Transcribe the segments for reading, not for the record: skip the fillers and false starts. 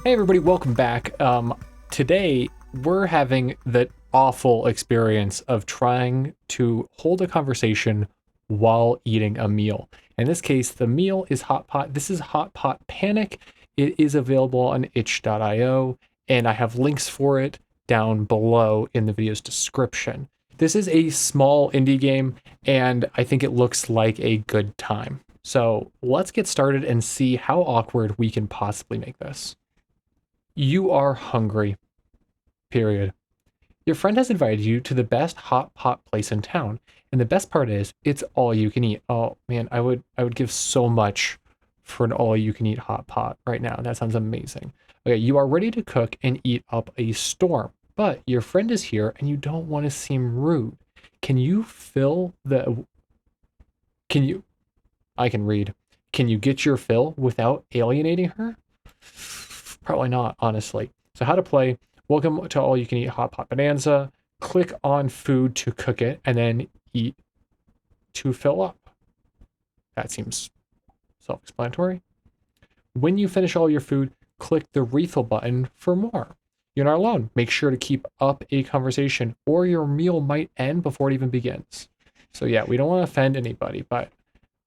Hey everybody, welcome back. Today we're having the awful experience of trying to hold a conversation while eating a meal. In this case, the meal is Hot Pot. This is Hot Pot Panic. It is available on itch.io, and I have links for it down below in the video's description. This is a small indie game, and I think it looks like a good time. So let's get started and see how awkward we can possibly make this. You are hungry, period. Your friend has invited you to the best hot pot place in town, and the best part is it's all you can eat. Oh man, I would give so much for an all you can eat hot pot right now. That sounds amazing. Okay, you are ready to cook and eat up a storm, but your friend is here and you don't want to seem rude. Can you fill the can you I can read. Can you get your fill without alienating her? Probably not, honestly. So how to play. Welcome to All You Can Eat Hot Pot Bonanza. Click on food to cook it and then eat to fill up. That seems self-explanatory. When you finish all your food, click the refill button for more. You're not alone. Make sure to keep up a conversation or your meal might end before it even begins. So yeah, we don't want to offend anybody, but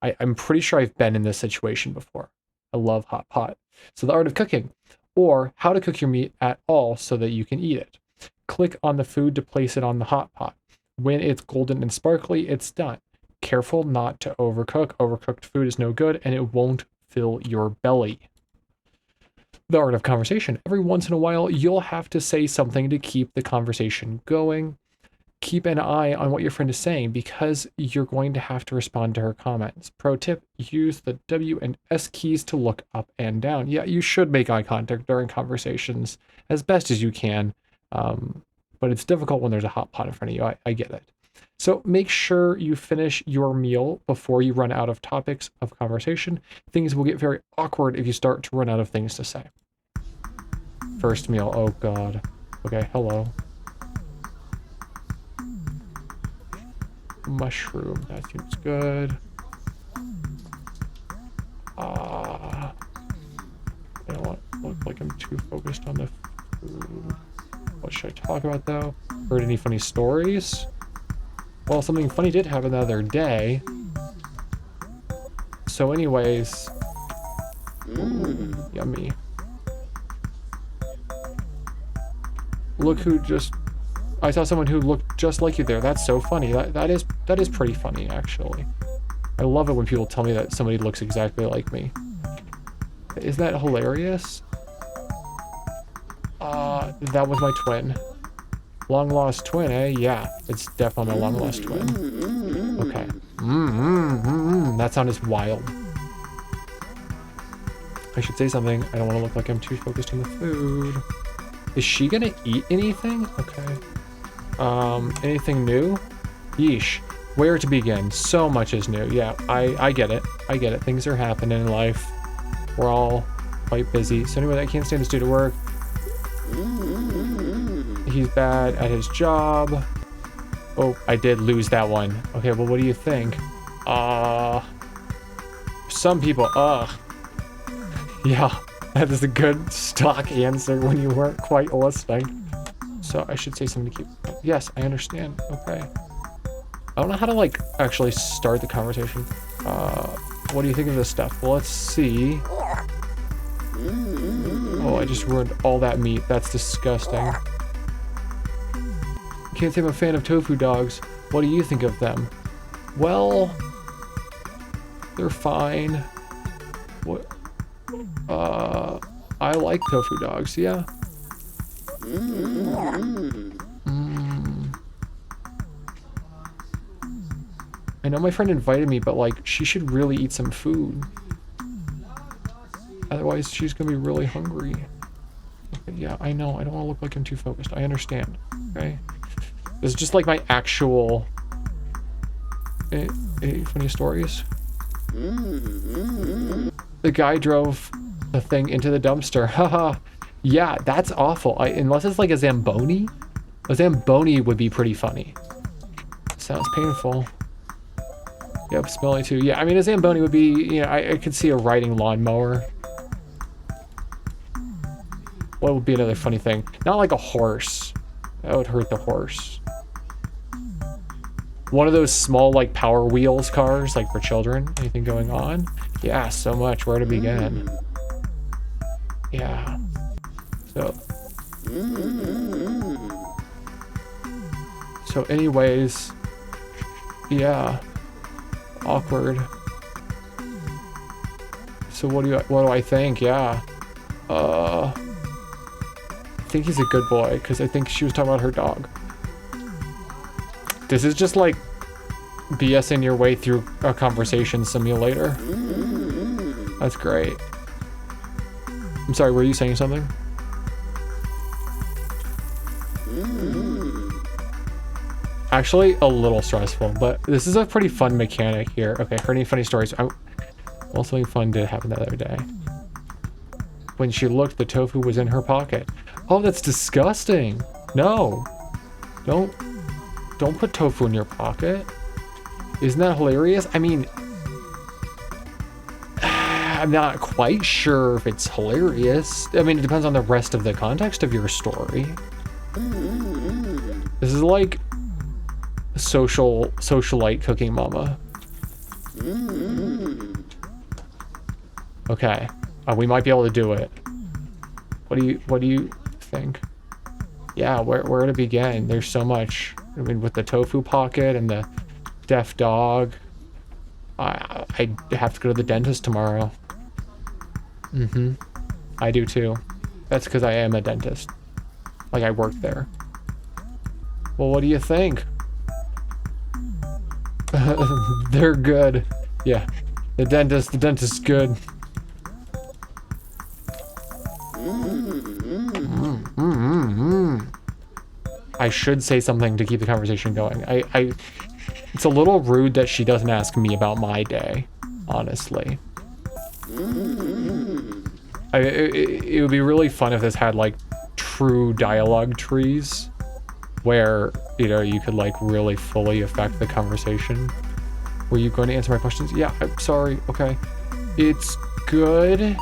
I'm pretty sure I've been in this situation before. I love hot pot. So the art of cooking, or how to cook your meat at all so that you can eat it. Click on the food to place it on the hot pot. When it's golden and sparkly, it's done. Careful not to overcook. Overcooked food is no good and it won't fill your belly. The art of conversation. Every once in a while, you'll have to say something to keep the conversation going. Keep an eye on what your friend is saying because you're going to have to respond to her comments. Pro tip, use the W and S keys to look up and down. Yeah, you should make eye contact during conversations as best as you can, but it's difficult when there's a hot pot in front of you. I get it. So make sure you finish your meal before you run out of topics of conversation. Things will get very awkward if you start to run out of things to say. First meal, oh God. Okay, hello. Mushroom, that seems good. I don't want to look like I'm too focused on the food. What should I talk about though? Heard any funny stories? Well, something funny did happen the other day. So anyways, yummy. Look who just I saw someone who looked just like you there. That's so funny. That is pretty funny, actually. I love it when people tell me that somebody looks exactly like me. Isn't that hilarious? That was my twin. Long lost twin, eh? Yeah, it's definitely my long lost twin. Okay. That sound is wild. I should say something. I don't want to look like I'm too focused on the food. Is she gonna eat anything? Okay. Anything new? Yeesh. Where to begin? So much is new. Yeah, I get it. I get it. Things are happening in life. We're all quite busy. So anyway, I can't stand this dude at work. He's bad at his job. Oh, I did lose that one. Okay, well, what do you think? Some people, yeah, that is a good stock answer when you weren't quite listening. So I should say something to keep. Yes, I understand. Okay. I don't know how to like actually start the conversation. What do you think of this stuff? Well, let's see. Oh, I just ruined all that meat. That's disgusting. Can't say I'm a fan of tofu dogs. What do you think of them? Well, they're fine. What? I like tofu dogs. Yeah. I know my friend invited me, but like she should really eat some food. Otherwise she's gonna be really hungry. Okay, yeah, I know. I don't want to look like I'm too focused. I understand. Okay. This is just like my actual any funny stories? The guy drove the thing into the dumpster. Haha. Yeah, that's awful. Unless it's like a Zamboni. A Zamboni would be pretty funny. Sounds painful. Yep, smelly too. Yeah, I mean, a Zamboni would be, you know, I could see a riding lawnmower. What would be another funny thing? Not like a horse. That would hurt the horse. One of those small, like, Power Wheels cars, like, for children. Anything going on? Yeah, so much. Where to begin? Yeah. So anyways, yeah. Awkward. So what do I think? Yeah. I think he's a good boy, because I think she was talking about her dog. This is just like BSing your way through a conversation simulator. That's great. I'm sorry, were you saying something? Actually, a little stressful, but this is a pretty fun mechanic here. Okay, heard any funny stories? Well, something fun did happen the other day. When she looked, the tofu was in her pocket. Oh, that's disgusting. No. Don't put tofu in your pocket. Isn't that hilarious? I mean, I'm not quite sure if it's hilarious. I mean, it depends on the rest of the context of your story. This is like socialite cooking mama. Okay. We might be able to do it. What do you think? Yeah, where to begin? There's so much. I mean, with the tofu pocket and the deaf dog. I have to go to the dentist tomorrow. I do too. That's because I am a dentist. Like, I work there. Well, what do you think? They're good. Yeah. The dentist's good. I should say something to keep the conversation going. It's a little rude that she doesn't ask me about my day, honestly. It would be really fun if this had, like, true dialogue trees where, you know, you could, like, really fully affect the conversation. Were you going to answer my questions? Yeah, I'm sorry. Okay. It's good.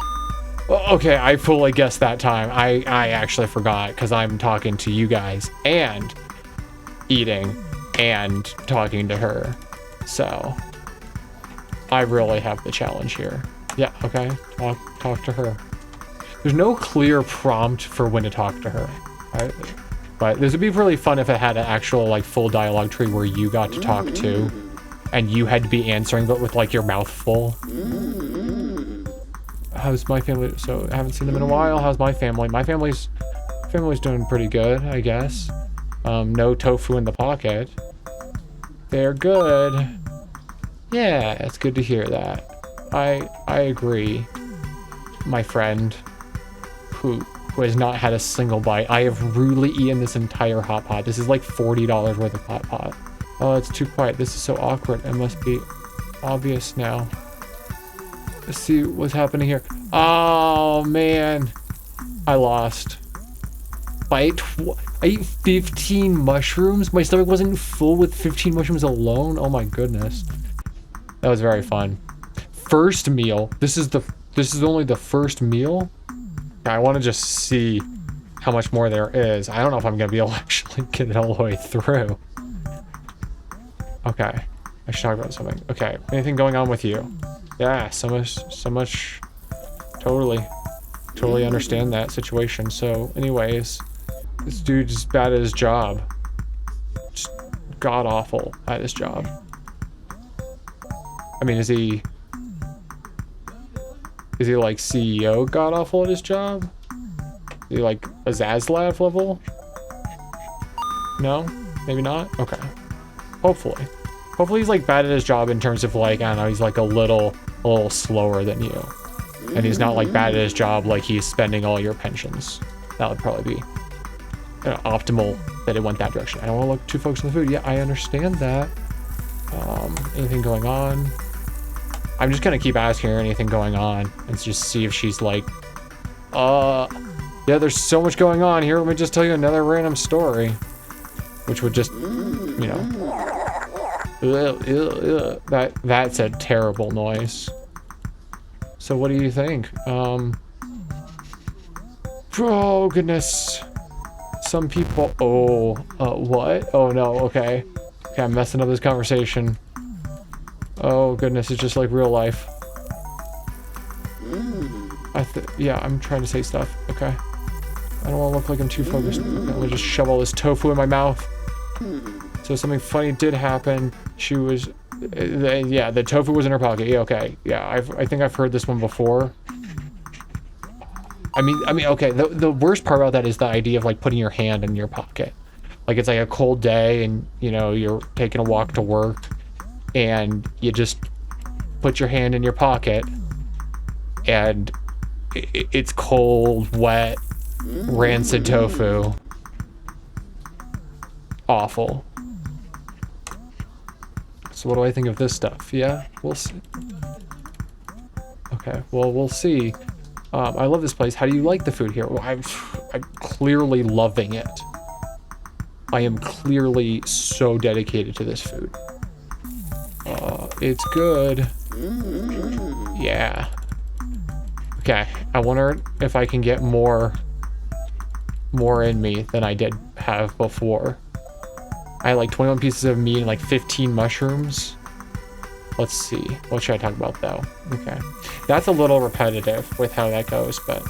Okay, I fully guessed that time. I actually forgot because I'm talking to you guys and eating and talking to her. So I really have the challenge here. Yeah, okay. Talk to her. There's no clear prompt for when to talk to her. But this would be really fun if it had an actual, like, full dialogue tree where you got to talk to and you had to be answering but with, like, your mouth full. How's my family? So I haven't seen them in a while. How's my family? My family's doing pretty good, I guess. No tofu in the pocket. They're good. Yeah, it's good to hear that. I agree. My friend who has not had a single bite. I have rudely eaten this entire hot pot. This is like $40 worth of hot pot. Oh, it's too quiet. This is so awkward. It must be obvious now. Let's see what's happening here. Oh, man. I lost. I ate 15 mushrooms? My stomach wasn't full with 15 mushrooms alone? Oh my goodness. That was very fun. First meal. This is only the first meal? I want to just see how much more there is. I don't know if I'm going to be able to actually get it all the way through. Okay. I should talk about something. Okay. Anything going on with you? Yeah, so much. Totally understand that situation. So, anyways, this dude's just bad at his job. Just god awful at his job. I mean, is he like CEO god awful at his job? Is he like a Zaslav level? No? Maybe not? Okay. Hopefully he's like bad at his job in terms of, like, I don't know, he's like a little slower than you. And he's not like bad at his job like he's spending all your pensions. That would probably be, you know, optimal that it went that direction. I don't want to look too focused on the food. Yeah, I understand that. Anything going on? I'm just gonna keep asking her anything going on and just see if she's like, yeah, there's so much going on here. Let me just tell you another random story, which would just, you know, that's a terrible noise. So what do you think? Oh, goodness. Some people... Oh, what? Oh, no, okay. Okay, I'm messing up this conversation. Oh, goodness, it's just like real life. Yeah, I'm trying to say stuff. Okay. I don't want to look like I'm too focused. Okay, let me just shove all this tofu in my mouth. So something funny did happen. She was... yeah, the tofu was in her pocket. Yeah, okay. Yeah, I think I've heard this one before. I mean, okay, the worst part about that is the idea of, like, putting your hand in your pocket. Like, it's like a cold day and, you know, you're taking a walk to work and you just put your hand in your pocket and it's cold, wet, rancid tofu. Awful. So what do I think of this stuff? Yeah, we'll see. Okay, well, we'll see. I love this place. How do you like the food here? Well, I'm clearly loving it. I am clearly so dedicated to this food. It's good. Yeah. Okay, I wonder if I can get more in me than I did have before. I had like 21 pieces of meat and like 15 mushrooms. Let's see. What should I talk about though? Okay. That's a little repetitive with how that goes, but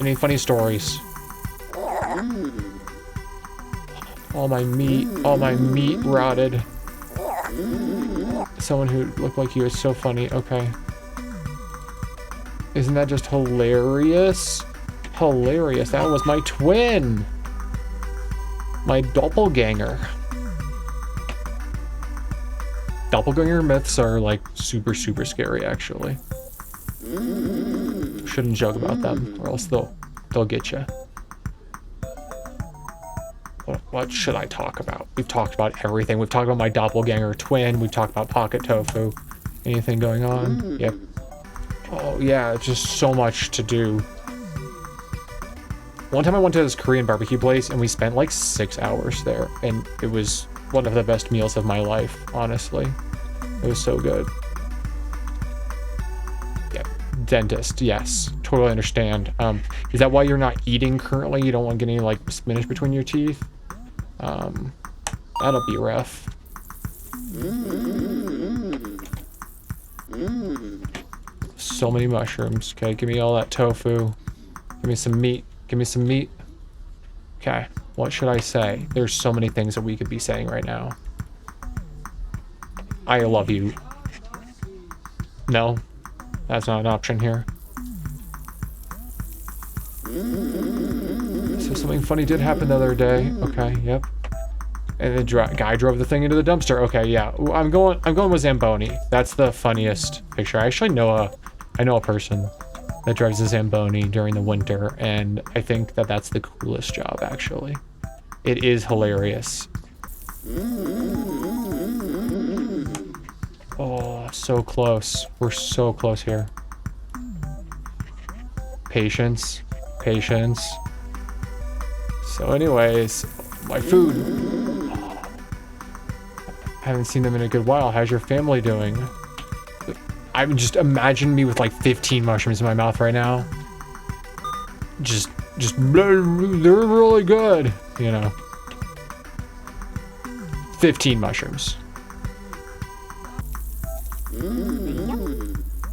any funny stories? All my meat rotted. Someone who looked like you is so funny. Okay. Isn't that just hilarious? Hilarious. That was my twin. My doppelganger. Doppelganger myths are like super, super scary, actually. Shouldn't joke about them, or else they'll get you. What should I talk about? We've talked about everything. We've talked about my doppelganger twin. We've talked about pocket tofu. Anything going on? Yep. Oh yeah, it's just so much to do. One time I went to this Korean barbecue place and we spent like 6 hours there, and it was one of the best meals of my life, honestly. It was so good. Yeah, dentist, yes, totally understand. Is that why you're not eating currently? You don't want to get any like spinach between your teeth? That'll be rough. So many mushrooms. Okay, give me all that tofu. Give me some meat. Give me some meat. Okay, what should I say? There's so many things that we could be saying right now. I love you. No, that's not an option here. So something funny did happen the other day. Okay, yep. And the guy drove the thing into the dumpster. Okay, yeah. I'm going with Zamboni. That's the funniest picture. I actually know a person that drives a Zamboni during the winter, and I think that that's the coolest job, actually. It is hilarious. Oh, so close. We're so close here. Patience. Patience. So anyways, my food. I haven't seen them in a good while. How's your family doing? I would just imagine me with like 15 mushrooms in my mouth right now. Just they're really good, you know. 15 mushrooms.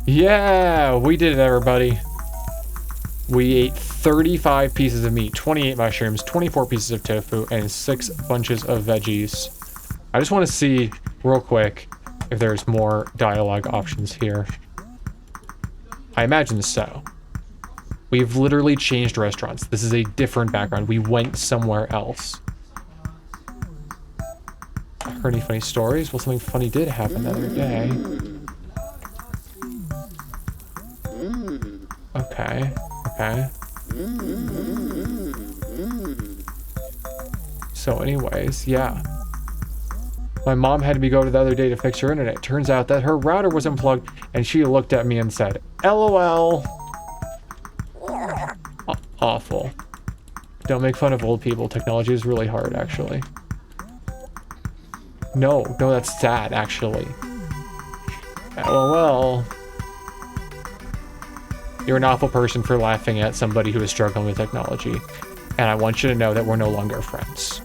Yeah, we did it, everybody. We ate 35 pieces of meat, 28 mushrooms, 24 pieces of tofu, and 6 bunches of veggies. I just want to see real quick if there's more dialogue options here. I imagine so. We've literally changed restaurants. This is a different background. We went somewhere else. I heard any funny stories? Well, something funny did happen the other day. Okay. Okay. So anyways, yeah. My mom had me go to the other day to fix her internet. Turns out that her router was unplugged, and she looked at me and said, LOL. Awful. Don't make fun of old people. Technology is really hard, actually. No, that's sad, actually. LOL. You're an awful person for laughing at somebody who is struggling with technology. And I want you to know that we're no longer friends.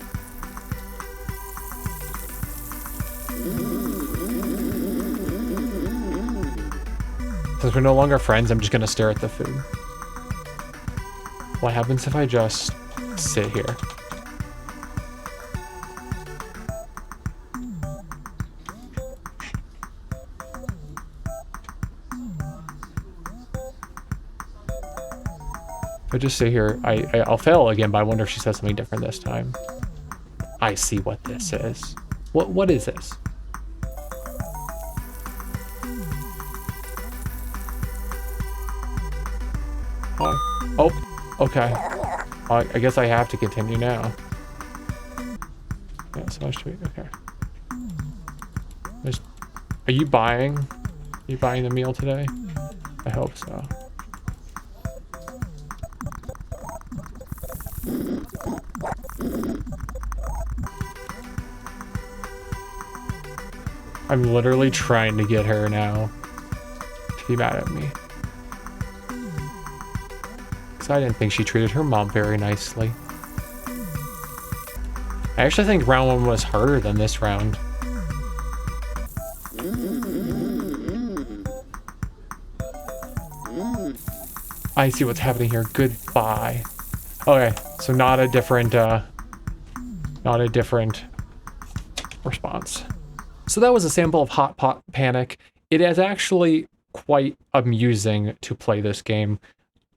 Since we're no longer friends, I'm just gonna stare at the food. What happens if I just sit here? If I just sit here, I'll fail again, but I wonder if she says something different this time. I see what this is. What is this? Oh, okay. I guess I have to continue now. Yeah, so much to eat. Okay. Are you buying? Are you buying the meal today? I hope so. I'm literally trying to get her now to be mad at me. Because I didn't think she treated her mom very nicely. I actually think round 1 was harder than this round. I see what's happening here. Goodbye. Okay, so not a different response. So that was a sample of Hot Pot Panic. It is actually quite amusing to play this game.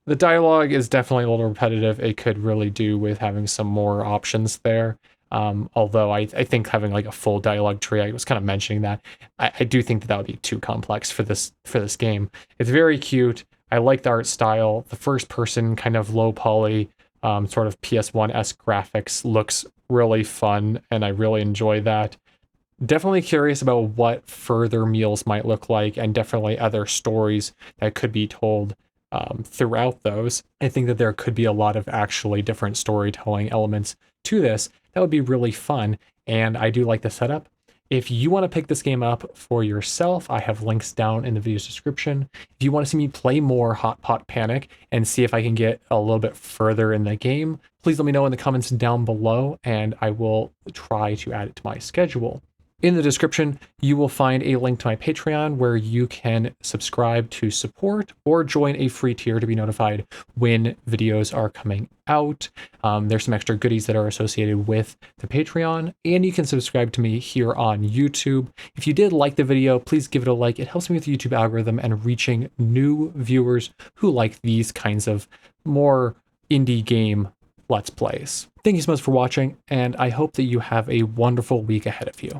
The dialogue is definitely a little repetitive. It could really do with having some more options there. Although I think having like a full dialogue tree, I was kind of mentioning that. I do think that would be too complex for this game. It's very cute. I like the art style. The first person kind of low poly, sort of PS1-esque graphics looks really fun, and I really enjoy that. Definitely curious about what further meals might look like, and definitely other stories that could be told throughout those. I think that there could be a lot of actually different storytelling elements to this. That would be really fun, and I do like the setup. If you want to pick this game up for yourself, I have links down in the video's description. If you want to see me play more Hot Pot Panic and see if I can get a little bit further in the game, please let me know in the comments down below, and I will try to add it to my schedule. In the description, you will find a link to my Patreon where you can subscribe to support or join a free tier to be notified when videos are coming out. There's some extra goodies that are associated with the Patreon, and you can subscribe to me here on YouTube. If you did like the video, please give it a like. It helps me with the YouTube algorithm and reaching new viewers who like these kinds of more indie game Let's Plays. Thank you so much for watching, and I hope that you have a wonderful week ahead of you.